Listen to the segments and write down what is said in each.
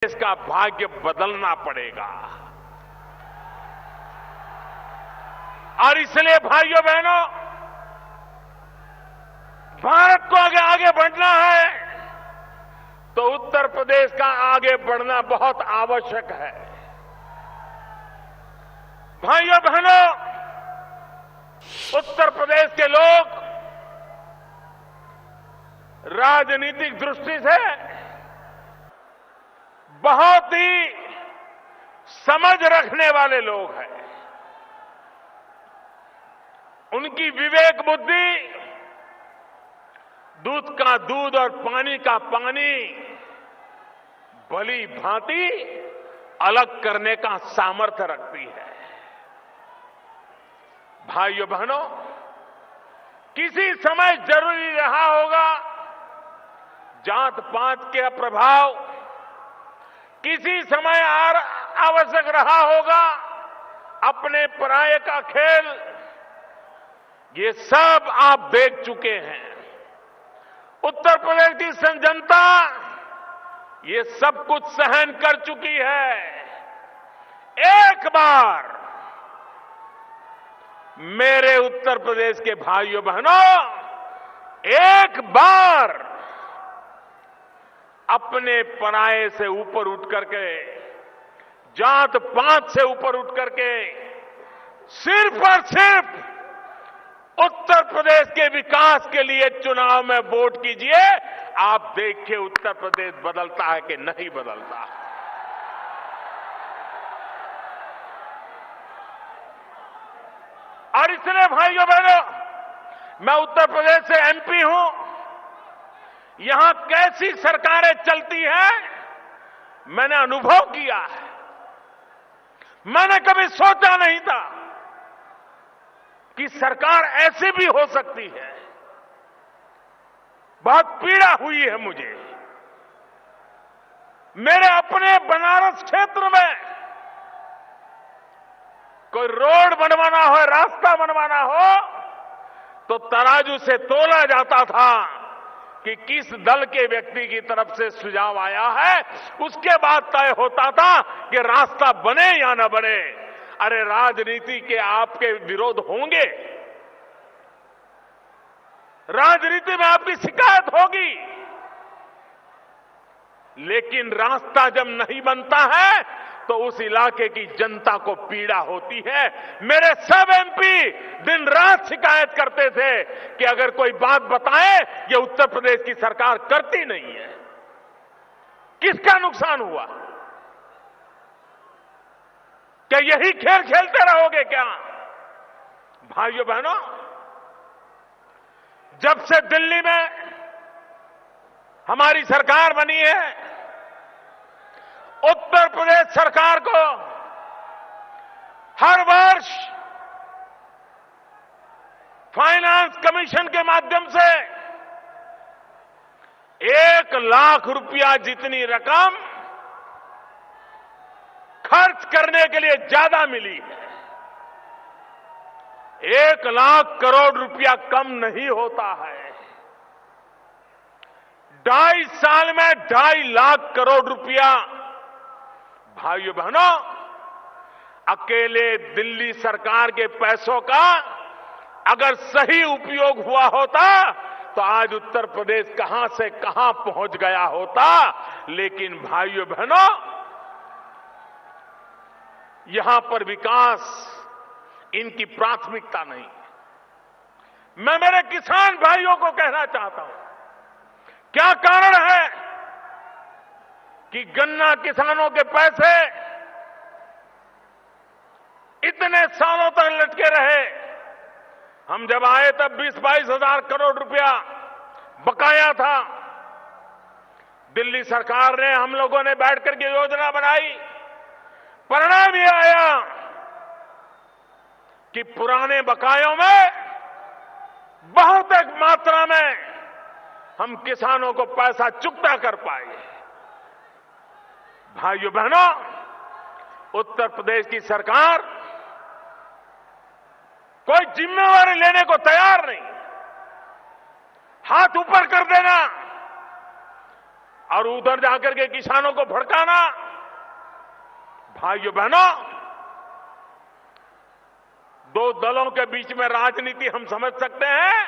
देश का भाग्य बदलना पड़ेगा। और इसलिए भाइयों बहनों, भारत को आगे आगे बढ़ना है तो उत्तर प्रदेश का आगे बढ़ना बहुत आवश्यक है। भाइयों बहनों, उत्तर प्रदेश के लोग राजनीतिक दृष्टि से बहुत ही समझ रखने वाले लोग हैं। उनकी विवेक बुद्धि दूध का दूध और पानी का पानी भली भांति अलग करने का सामर्थ्य रखती है। भाइयों बहनों, किसी समय जरूरी रहा होगा जात पात के प्रभाव, किसी समय आवश्यक रहा होगा अपने पराये का खेल, ये सब आप देख चुके हैं। उत्तर प्रदेश की जनता ये सब कुछ सहन कर चुकी है। एक बार मेरे उत्तर प्रदेश के भाइयों बहनों, एक बार अपने पराये से ऊपर उठ करके, जात पात से ऊपर उठ करके सिर्फ और सिर्फ उत्तर प्रदेश के विकास के लिए चुनाव में वोट कीजिए। आप देखिए उत्तर प्रदेश बदलता है कि नहीं बदलता। और इसलिए भाइयों बहनों, मैं उत्तर प्रदेश से एमपी हूं। यहां कैसी सरकारें चलती हैं मैंने अनुभव किया है। मैंने कभी सोचा नहीं था कि सरकार ऐसी भी हो सकती है। बहुत पीड़ा हुई है मुझे। मेरे अपने बनारस क्षेत्र में कोई रोड बनवाना हो, रास्ता बनवाना हो तो तराजू से तोला जाता था कि किस दल के व्यक्ति की तरफ से सुझाव आया है। उसके बाद तय होता था कि रास्ता बने या न बने। अरे राजनीति के आपके विरोध होंगे, राजनीति में आपकी शिकायत होगी, लेकिन रास्ता जब नहीं बनता है तो उस इलाके की जनता को पीड़ा होती है। मेरे सब एमपी दिन रात शिकायत करते थे कि अगर कोई बात बताए, ये उत्तर प्रदेश की सरकार करती नहीं है। किसका नुकसान हुआ? क्या यही खेल खेलते रहोगे क्या? भाइयों बहनों, जब से दिल्ली में हमारी सरकार बनी है, उत्तर प्रदेश सरकार को हर वर्ष फाइनेंस कमीशन के माध्यम से 1 लाख रुपया जितनी रकम खर्च करने के लिए ज्यादा मिली है। 1 लाख करोड़ रुपया कम नहीं होता है। 2.5 साल में 2.5 लाख करोड़ रुपया। भाइयों बहनों, अकेले दिल्ली सरकार के पैसों का अगर सही उपयोग हुआ होता तो आज उत्तर प्रदेश कहां से कहां पहुंच गया होता। लेकिन भाइयों बहनों, यहां पर विकास इनकी प्राथमिकता नहीं। मैं मेरे किसान भाइयों को कहना चाहता हूं, क्या कारण है कि गन्ना किसानों के पैसे इतने सालों तक लटके रहे? हम जब आए तब 20-22 हजार करोड़ रुपया बकाया था। दिल्ली सरकार ने, हम लोगों ने बैठ करके योजना बनाई। परिणाम ये आया कि पुराने बकायों में बहुत एक मात्रा में हम किसानों को पैसा चुकता कर पाए। भाइयों बहनों, उत्तर प्रदेश की सरकार कोई जिम्मेवारी लेने को तैयार नहीं। हाथ ऊपर कर देना और उधर जाकर के किसानों को भड़काना। भाइयों बहनों, दो दलों के बीच में राजनीति हम समझ सकते हैं,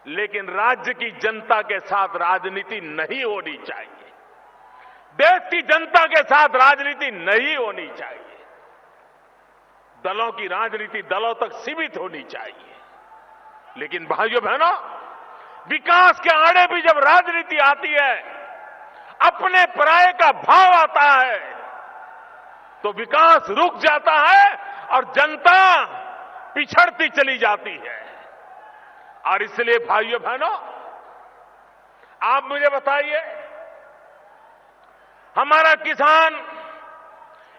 लेकिन राज्य की जनता के साथ राजनीति नहीं होनी चाहिए। देश की जनता के साथ राजनीति नहीं होनी चाहिए। दलों की राजनीति दलों तक सीमित होनी चाहिए। लेकिन भाइयों बहनों, विकास के आड़े भी जब राजनीति आती है, अपने पराये का भाव आता है, तो विकास रुक जाता है और जनता पिछड़ती चली जाती है। और इसलिए भाइयों बहनों, आप मुझे बताइए, हमारा किसान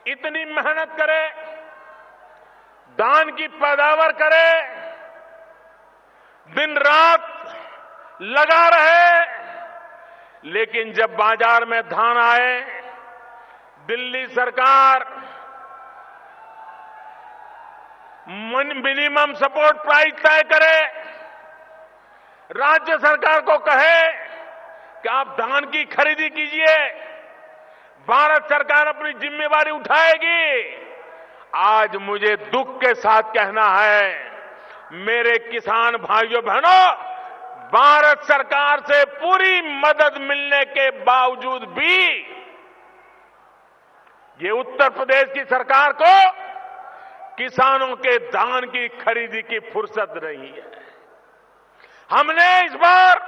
इतनी मेहनत करे, धान की पैदावार करे, दिन रात लगा रहे, लेकिन जब बाजार में धान आए, दिल्ली सरकार मिनिमम सपोर्ट प्राइस तय करे, राज्य सरकार को कहे कि आप धान की खरीदी कीजिए, भारत सरकार अपनी जिम्मेवारी उठाएगी। आज मुझे दुख के साथ कहना है, मेरे किसान भाइयों बहनों, भारत सरकार से पूरी मदद मिलने के बावजूद भी ये उत्तर प्रदेश की सरकार को किसानों के धान की खरीदी की फुर्सत नहीं है। हमने इस बार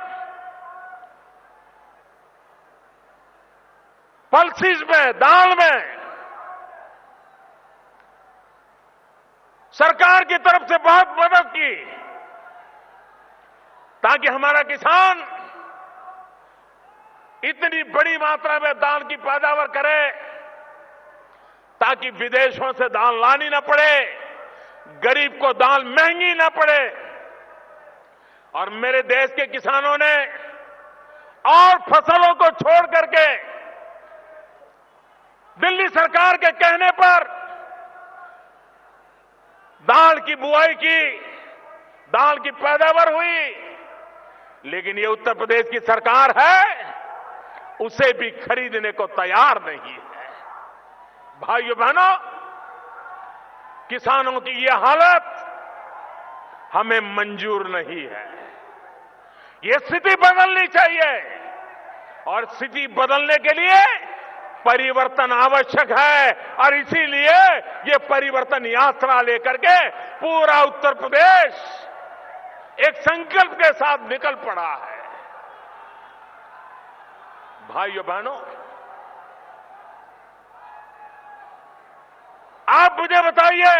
पल्सेस में, दाल में सरकार की तरफ से बहुत मदद की, ताकि हमारा किसान इतनी बड़ी मात्रा में दाल की पैदावार करे, ताकि विदेशों से दाल लानी न पड़े, गरीब को दाल महंगी न पड़े। और मेरे देश के किसानों ने और फसलों को छोड़ करके दिल्ली सरकार के कहने पर दाल की बुआई की, दाल की पैदावार हुई, लेकिन ये उत्तर प्रदेश की सरकार है, उसे भी खरीदने को तैयार नहीं है। भाइयों बहनों, किसानों की ये हालत हमें मंजूर नहीं है। ये स्थिति बदलनी चाहिए, और स्थिति बदलने के लिए परिवर्तन आवश्यक है। और इसीलिए ये परिवर्तन यात्रा लेकर के पूरा उत्तर प्रदेश एक संकल्प के साथ निकल पड़ा है। भाइयों बहनों, आप मुझे बताइए,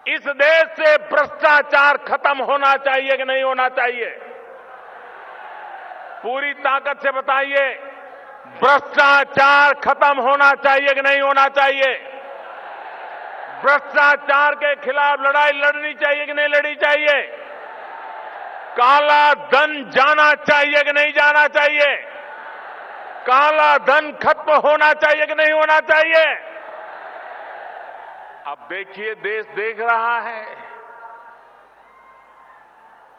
इस देश से भ्रष्टाचार खत्म होना चाहिए कि नहीं होना चाहिए? पूरी ताकत से बताइए, भ्रष्टाचार खत्म होना चाहिए कि नहीं होना चाहिए? भ्रष्टाचार के खिलाफ लड़ाई लड़नी चाहिए कि नहीं लड़नी चाहिए? काला धन जाना चाहिए कि नहीं जाना चाहिए? काला धन खत्म होना चाहिए कि नहीं होना चाहिए? अब देखिए, देश देख रहा है।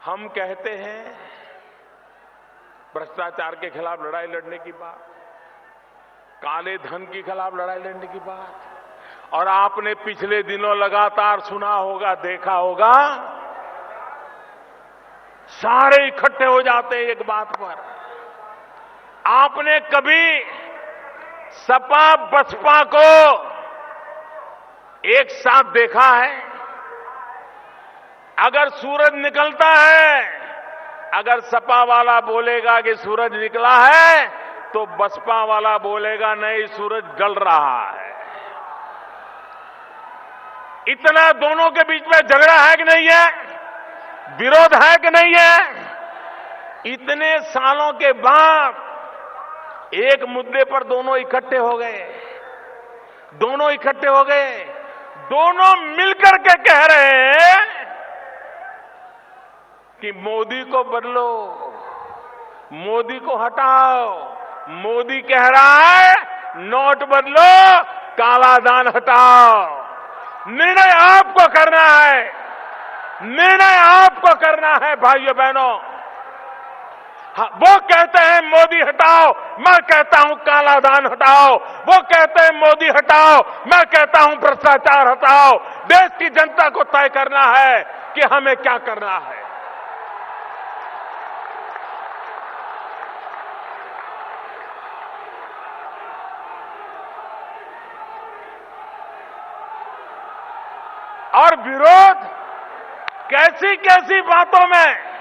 हम कहते हैं भ्रष्टाचार के खिलाफ लड़ाई लड़ने की बात, काले धन के खिलाफ लड़ाई लड़ने की बात, और आपने पिछले दिनों लगातार सुना होगा, देखा होगा, सारे इकट्ठे हो जाते हैं एक बात पर। आपने कभी सपा बसपा को एक साथ देखा है? अगर सूरज निकलता है, अगर सपा वाला बोलेगा कि सूरज निकला है, तो बसपा वाला बोलेगा नहीं, सूरज गल रहा है। इतना दोनों के बीच में झगड़ा है कि नहीं है? विरोध है कि नहीं है? इतने सालों के बाद एक मुद्दे पर दोनों इकट्ठे हो गए। दोनों इकट्ठे हो गए, दोनों मिलकर के कह रहे हैं कि मोदी को बदलो, मोदी को हटाओ। मोदी कह रहा है नोट बदलो, काला धन हटाओ। निर्णय आपको करना है, निर्णय आपको करना है। भाइयों बहनों, वो कहते हैं मोदी हटाओ, मैं कहता हूं काला धन हटाओ। वो कहते हैं मोदी हटाओ, मैं कहता हूं भ्रष्टाचार हटाओ। देश की जनता को तय करना है कि हमें क्या करना है। और विरोध कैसी कैसी बातों में।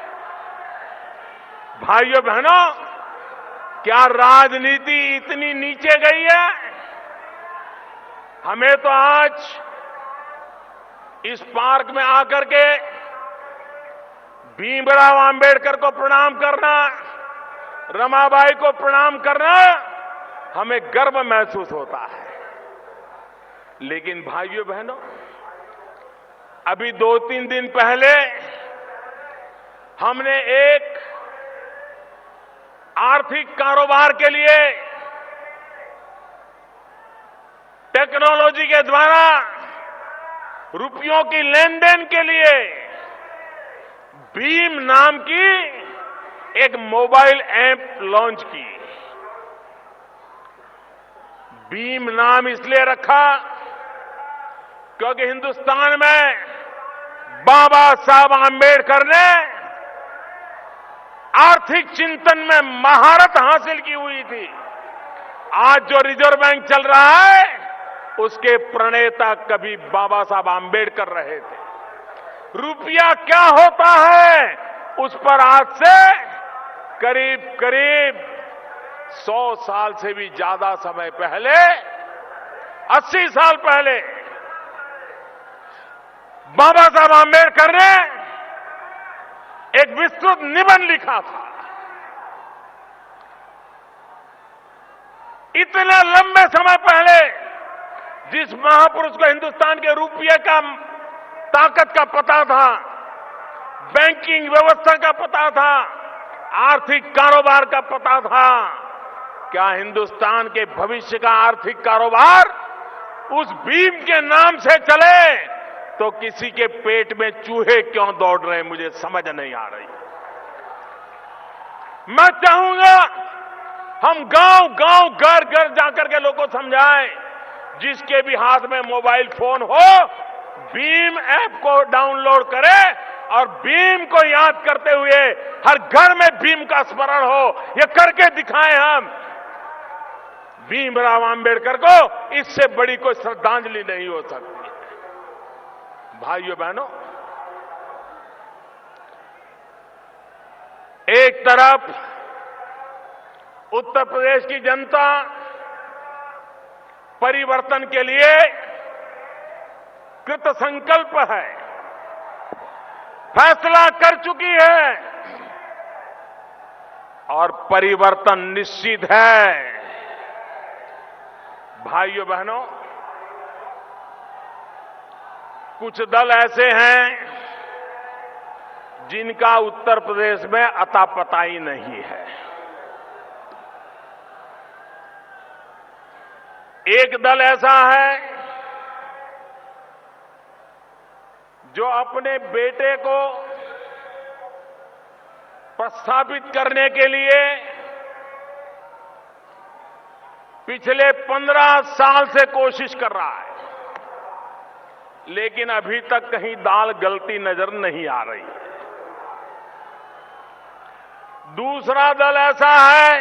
भाइयों बहनों, क्या राजनीति इतनी नीचे गई है? हमें तो आज इस पार्क में आकर के भीमराव आंबेडकर को प्रणाम करना, रमाबाई को प्रणाम करना, हमें गर्व महसूस होता है। लेकिन भाइयों बहनों, अभी 2-3 दिन पहले हमने एक आर्थिक कारोबार के लिए टेक्नोलॉजी के द्वारा रुपयों की लेन देन के लिए भीम नाम की एक मोबाइल ऐप लॉन्च की। भीम नाम इसलिए रखा क्योंकि हिंदुस्तान में बाबा साहब आंबेडकर ने आर्थिक चिंतन में महारत हासिल की हुई थी। आज जो रिजर्व बैंक चल रहा है, उसके प्रणेता कभी बाबा साहब आंबेडकर रहे थे। रुपया क्या होता है, उस पर आज से करीब करीब 100 साल से भी ज्यादा समय पहले, 80 साल पहले बाबा साहब आंबेडकर ने एक विस्तृत निबंध लिखा था। इतने लंबे समय पहले जिस महापुरुष को हिंदुस्तान के रुपये का ताकत का पता था, बैंकिंग व्यवस्था का पता था, आर्थिक कारोबार का पता था, क्या हिंदुस्तान के भविष्य का आर्थिक कारोबार उस भीम के नाम से चले तो किसी के पेट में चूहे क्यों दौड़ रहे हैं, मुझे समझ नहीं आ रही। मैं चाहूंगा हम गांव गांव घर घर जाकर के लोगों को समझाएं, जिसके भी हाथ में मोबाइल फोन हो, भीम ऐप को डाउनलोड करे और भीम को याद करते हुए हर घर में भीम का स्मरण हो। ये करके दिखाएं हम। भीमराव आंबेडकर को इससे बड़ी कोई श्रद्धांजलि नहीं हो सकती। भाइयों बहनों, एक तरफ उत्तर प्रदेश की जनता परिवर्तन के लिए कृत संकल्प है, फैसला कर चुकी है और परिवर्तन निश्चित है। भाइयों बहनों, कुछ दल ऐसे हैं जिनका उत्तर प्रदेश में अता पता ही नहीं है। एक दल ऐसा है जो अपने बेटे को प्रस्थापित करने के लिए पिछले 15 साल से कोशिश कर रहा है, लेकिन अभी तक कहीं दाल गलती नजर नहीं आ रही। दूसरा दल ऐसा है,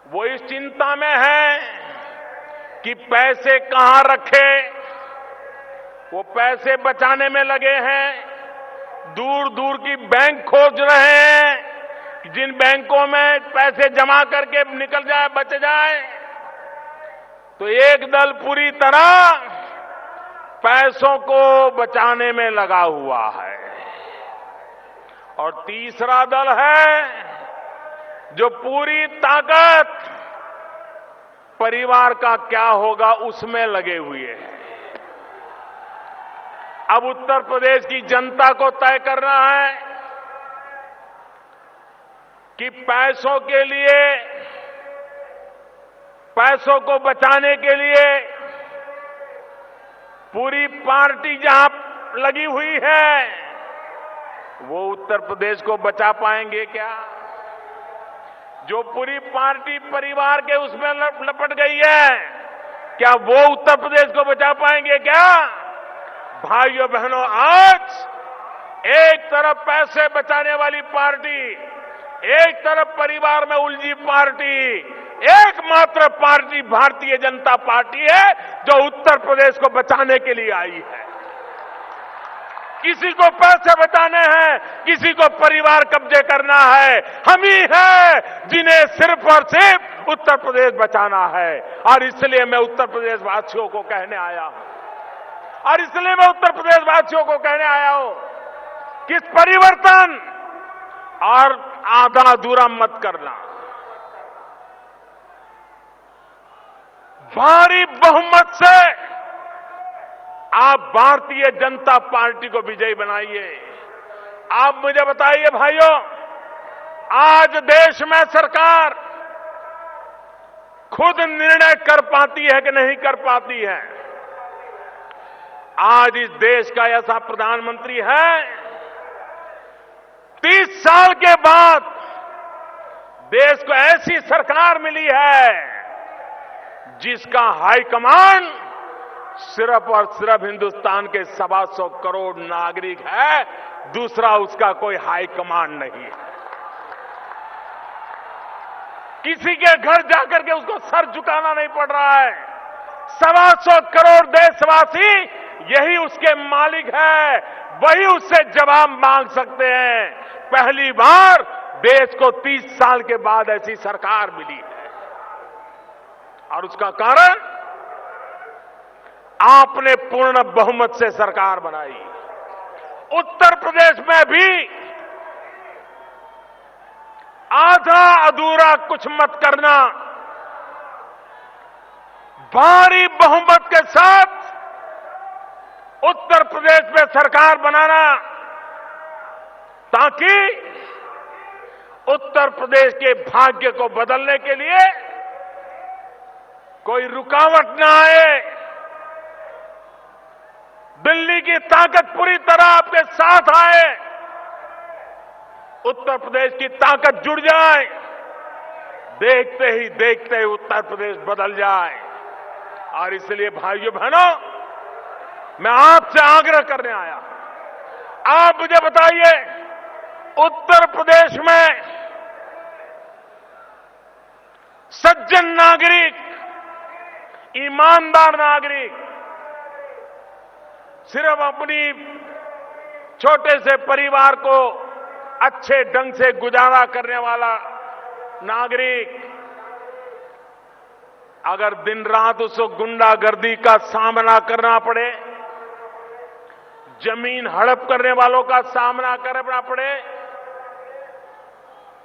वो इस चिंता में है कि पैसे कहां रखे। वो पैसे बचाने में लगे हैं, दूर दूर की बैंक खोज रहे हैं, जिन बैंकों में पैसे जमा करके निकल जाए, बच जाए। तो एक दल पूरी तरह पैसों को बचाने में लगा हुआ है और तीसरा दल है जो पूरी ताकत परिवार का क्या होगा उसमें लगे हुए हैं। अब उत्तर प्रदेश की जनता को तय करना है कि पैसों के लिए, पैसों को बचाने के लिए पूरी पार्टी जहां लगी हुई है, वो उत्तर प्रदेश को बचा पाएंगे क्या? जो पूरी पार्टी परिवार के उसमें लपट गई है, क्या वो उत्तर प्रदेश को बचा पाएंगे क्या? भाइयों बहनों, आज एक तरफ पैसे बचाने वाली पार्टी, एक तरफ परिवार में उलझी पार्टी, एकमात्र पार्टी भारतीय जनता पार्टी है जो उत्तर प्रदेश को बचाने के लिए आई है। किसी को पैसे बचाने हैं, किसी को परिवार कब्जे करना है, हम ही हैं जिन्हें सिर्फ और सिर्फ उत्तर प्रदेश बचाना है। और इसलिए मैं उत्तर प्रदेश वासियों को कहने आया हूं, कि इस परिवर्तन और आधा अधूरा मत करना। भारी बहुमत से आप भारतीय जनता पार्टी को विजयी बनाइए। आप मुझे बताइए भाइयों, आज देश में सरकार खुद निर्णय कर पाती है कि नहीं कर पाती है? आज इस देश का ऐसा प्रधानमंत्री है, 30 साल के बाद देश को ऐसी सरकार मिली है जिसका हाईकमांड सिर्फ और सिर्फ हिंदुस्तान के 125 करोड़ नागरिक है, दूसरा उसका कोई हाईकमांड नहीं है। किसी के घर जाकर के उसको सर झुकाना नहीं पड़ रहा है। 125 करोड़ देशवासी यही उसके मालिक है, वही उससे जवाब मांग सकते हैं। पहली बार देश को 30 साल के बाद ऐसी सरकार मिली है, और उसका कारण आपने पूर्ण बहुमत से सरकार बनाई। उत्तर प्रदेश में भी आधा अधूरा कुछ मत करना, भारी बहुमत के साथ उत्तर प्रदेश में सरकार बनाना, ताकि उत्तर प्रदेश के भाग्य को बदलने के लिए कोई रुकावट ना आए। दिल्ली की ताकत पूरी तरह आपके साथ आए, उत्तर प्रदेश की ताकत जुड़ जाए, देखते ही देखते उत्तर प्रदेश बदल जाए। और इसलिए भाइयों बहनों, मैं आपसे आग्रह करने आया, आप मुझे बताइए, उत्तर प्रदेश में सज्जन नागरिक, ईमानदार नागरिक, सिर्फ अपनी छोटे से परिवार को अच्छे ढंग से गुजारा करने वाला नागरिक, अगर दिन रात उसको गुंडागर्दी का सामना करना पड़े, जमीन हड़प करने वालों का सामना करना पड़े,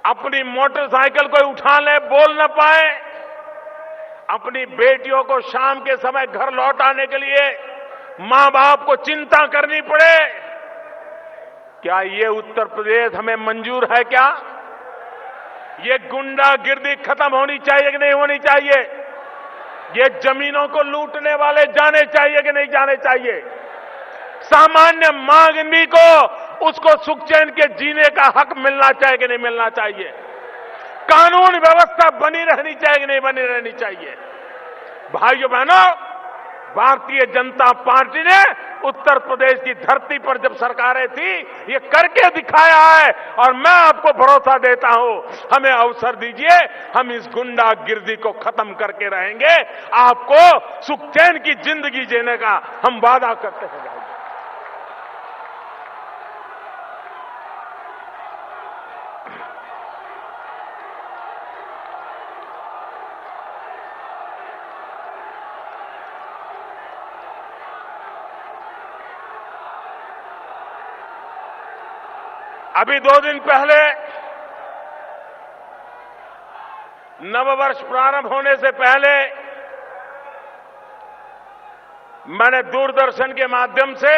अपनी मोटरसाइकिल कोई उठा ले, बोल न पाए, अपनी बेटियों को शाम के समय घर लौटाने के लिए मां बाप को चिंता करनी पड़े, क्या ये उत्तर प्रदेश हमें मंजूर है? क्या ये गुंडागिर्दी खत्म होनी चाहिए कि नहीं होनी चाहिए? ये जमीनों को लूटने वाले जाने चाहिए कि नहीं जाने चाहिए? सामान्य मांगनी को उसको सुख चैन के जीने का हक मिलना चाहिए कि नहीं मिलना चाहिए? कानून व्यवस्था बनी रहनी चाहिए कि नहीं बनी रहनी चाहिए? भाइयों बहनों, भारतीय जनता पार्टी ने उत्तर प्रदेश की धरती पर जब सरकारें थी, ये करके दिखाया है, और मैं आपको भरोसा देता हूं, हमें अवसर दीजिए, हम इस गुंडागिर्दी को खत्म करके रहेंगे। आपको सुख चैन की जिंदगी जीने का हम वादा करते हैं। अभी 2 दिन पहले नववर्ष प्रारंभ होने से पहले मैंने दूरदर्शन के माध्यम से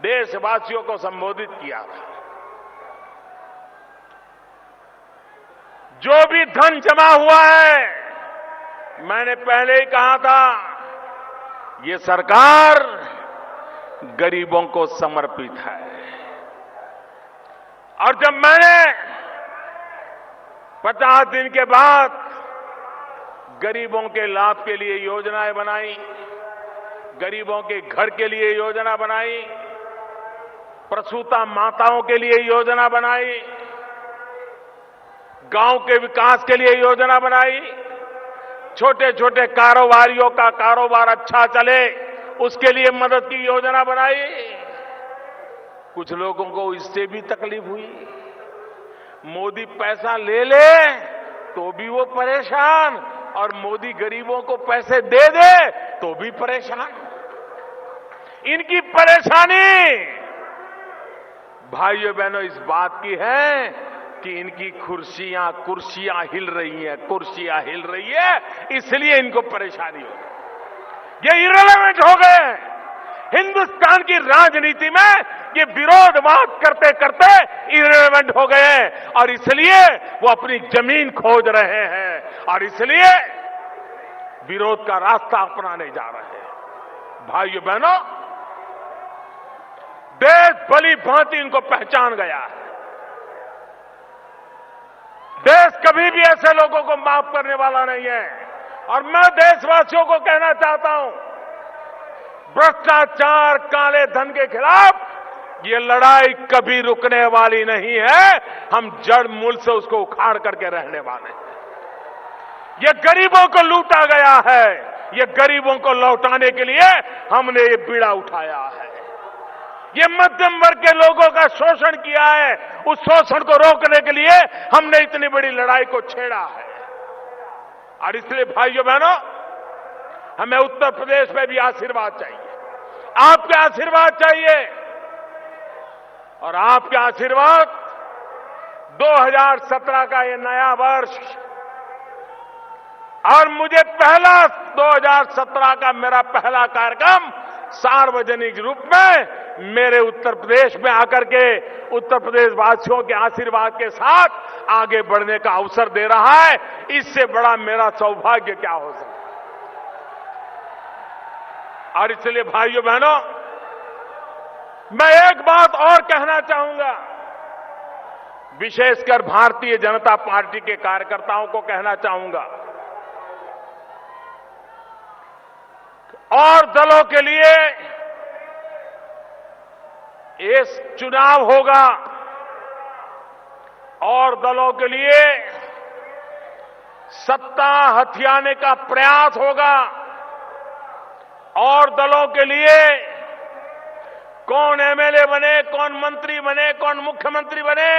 देशवासियों को संबोधित किया था। जो भी धन जमा हुआ है, मैंने पहले ही कहा था, ये सरकार गरीबों को समर्पित है। और जब मैंने 50 दिन के बाद गरीबों के लाभ के लिए योजनाएं बनाई, गरीबों के घर के लिए योजना बनाई, प्रसूता माताओं के लिए योजना बनाई, गांव के विकास के लिए योजना बनाई, छोटे छोटे कारोबारियों का कारोबार अच्छा चले उसके लिए मदद की योजना बनाई। कुछ लोगों को इससे भी तकलीफ हुई, मोदी पैसा ले ले तो भी वो परेशान और मोदी गरीबों को पैसे दे दे तो भी परेशान। इनकी परेशानी भाइयों बहनों इस बात की है कि इनकी कुर्सियां हिल रही हैं, कुर्सियां हिल रही है, इसलिए इनको परेशानी हो गई। ये इररिलेवेंट हो गए। हिंदुस्तान की राजनीति में ये विरोधवाद करते करते इररिलेवेंट हो गए और इसलिए वो अपनी जमीन खोज रहे हैं और इसलिए विरोध का रास्ता अपनाने जा रहे हैं। भाइयों बहनों, देश भली भांति इनको पहचान गया है। देश कभी भी ऐसे लोगों को माफ करने वाला नहीं है और मैं देशवासियों को कहना चाहता हूं, भ्रष्टाचार, काले धन के खिलाफ ये लड़ाई कभी रुकने वाली नहीं है। हम जड़ मूल से उसको उखाड़ करके रहने वाले हैं। ये गरीबों को लूटा गया है, ये गरीबों को लौटाने के लिए हमने ये बीड़ा उठाया है। ये मध्यम वर्ग के लोगों का शोषण किया है, उस शोषण को रोकने के लिए हमने इतनी बड़ी लड़ाई को छेड़ा है। और इसलिए भाइयों बहनों, हमें उत्तर प्रदेश में भी आशीर्वाद चाहिए, आपके आशीर्वाद चाहिए और आपके आशीर्वाद 2017 का ये नया वर्ष और मुझे 2017 का मेरा पहला कार्यक्रम सार्वजनिक रूप में मेरे उत्तर प्रदेश में आकर के उत्तर प्रदेश वासियों के आशीर्वाद के साथ आगे बढ़ने का अवसर दे रहा है। इससे बड़ा मेरा सौभाग्य क्या हो सकता है। और इसलिए भाइयों बहनों, मैं एक बात और कहना चाहूंगा, विशेषकर भारतीय जनता पार्टी के कार्यकर्ताओं को कहना चाहूंगा और दलों के लिए ये चुनाव होगा और दलों के लिए सत्ता हथियाने का प्रयास होगा और दलों के लिए कौन एमएलए बने, कौन मंत्री बने, कौन मुख्यमंत्री बने,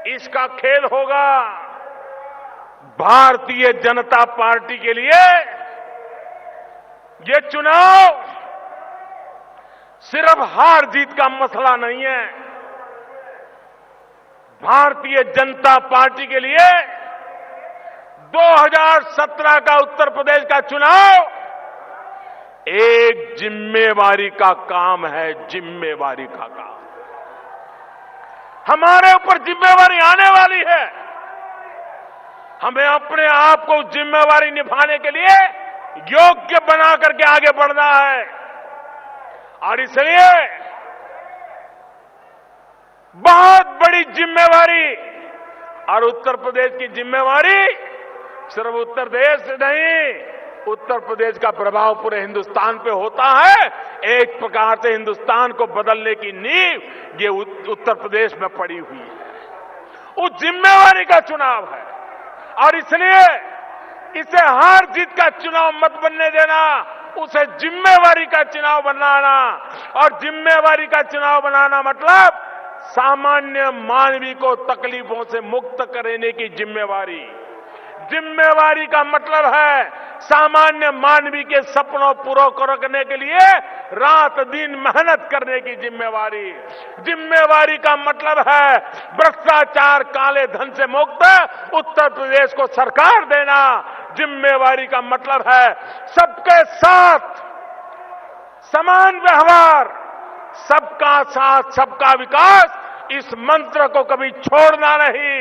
इसका खेल होगा। भारतीय जनता पार्टी के लिए ये चुनाव सिर्फ हार जीत का मसला नहीं है। भारतीय जनता पार्टी के लिए 2017 का उत्तर प्रदेश का चुनाव एक जिम्मेवारी का काम है, जिम्मेवारी का काम। हमारे ऊपर जिम्मेवारी आने वाली है। हमें अपने आप को जिम्मेवारी निभाने के लिए योग्य बना करके आगे बढ़ना है और इसलिए बहुत बड़ी जिम्मेवारी और उत्तर प्रदेश की जिम्मेवारी सिर्फ उत्तर प्रदेश से नहीं, उत्तर प्रदेश का प्रभाव पूरे हिंदुस्तान पे होता है। एक प्रकार से हिंदुस्तान को बदलने की नींव ये उत्तर प्रदेश में पड़ी हुई है। उस जिम्मेवारी का चुनाव है और इसलिए इसे हार जीत का चुनाव मत बनने देना, उसे जिम्मेवारी का चुनाव बनाना। और जिम्मेवारी का चुनाव बनाना मतलब सामान्य मानवी को तकलीफों से मुक्त करने की जिम्मेवारी। जिम्मेवारी का मतलब है सामान्य मानवी के सपनों पूरा करने के लिए रात दिन मेहनत करने की जिम्मेवारी। जिम्मेवारी का मतलब है भ्रष्टाचार, काले धन से मुक्त उत्तर प्रदेश को सरकार देना। जिम्मेवारी का मतलब है सबके साथ समान व्यवहार, सबका साथ सबका विकास, इस मंत्र को कभी छोड़ना नहीं।